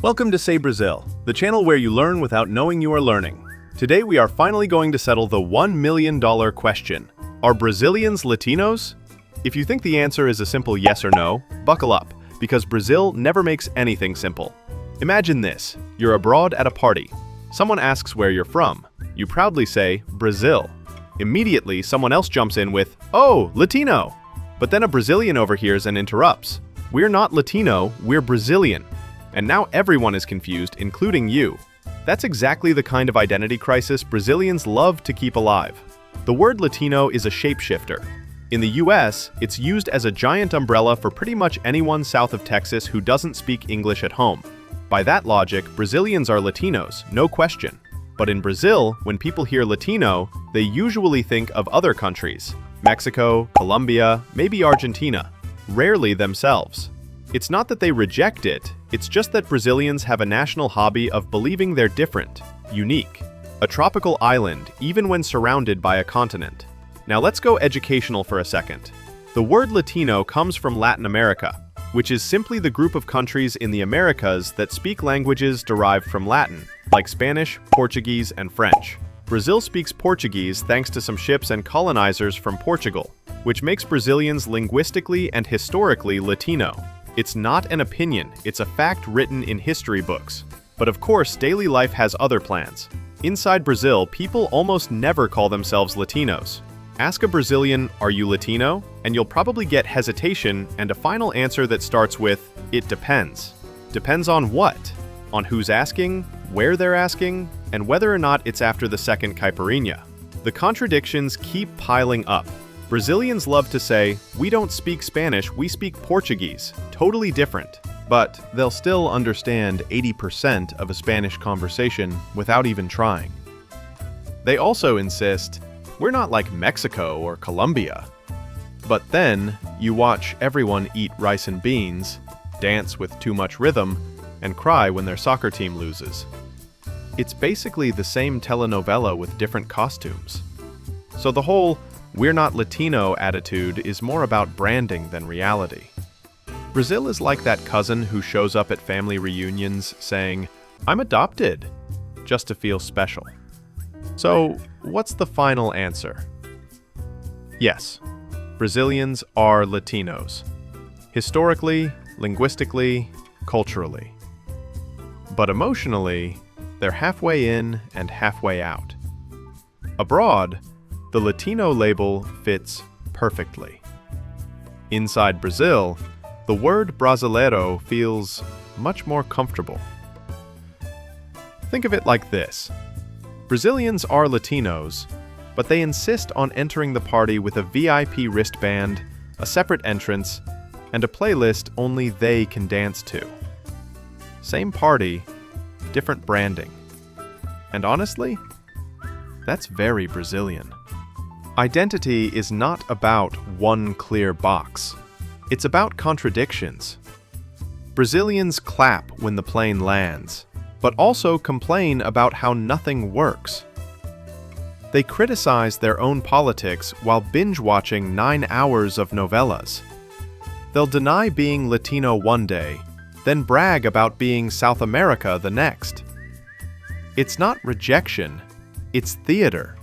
Welcome to SayBrazil, the channel where you learn without knowing you are learning. Today we are finally going to settle the $1 million question. Are Brazilians Latinos? If you think the answer is a simple yes or no, buckle up, because Brazil never makes anything simple. Imagine this: you're abroad at a party. Someone asks where you're from. You proudly say, Brazil. Immediately, someone else jumps in with, oh, Latino. But then a Brazilian overhears and interrupts. We're not Latino, we're Brazilian. And now everyone is confused, including you. That's exactly the kind of identity crisis Brazilians love to keep alive. The word Latino is a shapeshifter. In the US, it's used as a giant umbrella for pretty much anyone south of Texas who doesn't speak English at home. By that logic, Brazilians are Latinos, no question. But in Brazil, when people hear Latino, they usually think of other countries: Mexico, Colombia, maybe Argentina, rarely themselves. It's not that they reject it, it's just that Brazilians have a national hobby of believing they're different, unique, a tropical island even when surrounded by a continent. Now let's go educational for a second. The word Latino comes from Latin America, which is simply the group of countries in the Americas that speak languages derived from Latin, like Spanish, Portuguese, and French. Brazil speaks Portuguese thanks to some ships and colonizers from Portugal, which makes Brazilians linguistically and historically Latino. It's not an opinion, it's a fact written in history books. But of course, daily life has other plans. Inside Brazil, people almost never call themselves Latinos. Ask a Brazilian, are you Latino? And you'll probably get hesitation and a final answer that starts with, it depends. Depends on what? On who's asking, where they're asking, and whether or not it's after the second caipirinha. The contradictions keep piling up. Brazilians love to say, we don't speak Spanish, we speak Portuguese. Totally different. But they'll still understand 80% of a Spanish conversation without even trying. They also insist, we're not like Mexico or Colombia. But then, you watch everyone eat rice and beans, dance with too much rhythm, and cry when their soccer team loses. It's basically the same telenovela with different costumes. So the whole "we're not Latino" attitude is more about branding than reality. Brazil is like that cousin who shows up at family reunions saying, I'm adopted, just to feel special. So, what's the final answer? Yes, Brazilians are Latinos. Historically, linguistically, culturally. But emotionally, they're halfway in and halfway out. Abroad, the Latino label fits perfectly. Inside Brazil, the word brasileiro feels much more comfortable. Think of it like this. Brazilians are Latinos, but they insist on entering the party with a VIP wristband, a separate entrance, and a playlist only they can dance to. Same party, different branding. And honestly, that's very Brazilian. Identity is not about one clear box. It's about contradictions. Brazilians clap when the plane lands, but also complain about how nothing works. They criticize their own politics while binge-watching 9 hours of novellas. They'll deny being Latino one day, then brag about being South America the next. It's not rejection, it's theater.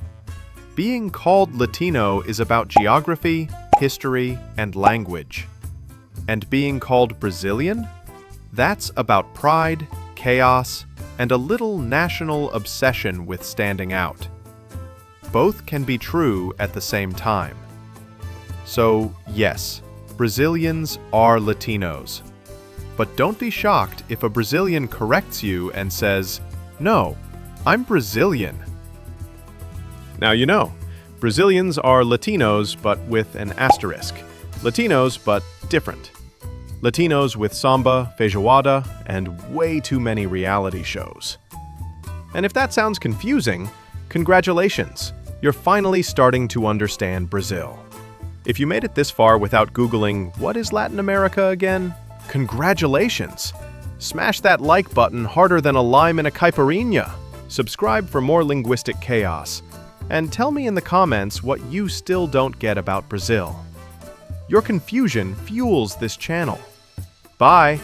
Being called Latino is about geography, history, and language. And being called Brazilian? That's about pride, chaos, and a little national obsession with standing out. Both can be true at the same time. So, yes, Brazilians are Latinos. But don't be shocked if a Brazilian corrects you and says, no, I'm Brazilian. Now you know, Brazilians are Latinos but with an asterisk. Latinos but different. Latinos with samba, feijoada, and way too many reality shows. And if that sounds confusing, congratulations! You're finally starting to understand Brazil. If you made it this far without Googling, what is Latin America again? Congratulations! Smash that like button harder than a lime in a caipirinha. Subscribe for more linguistic chaos. And tell me in the comments what you still don't get about Brazil. Your confusion fuels this channel. Bye!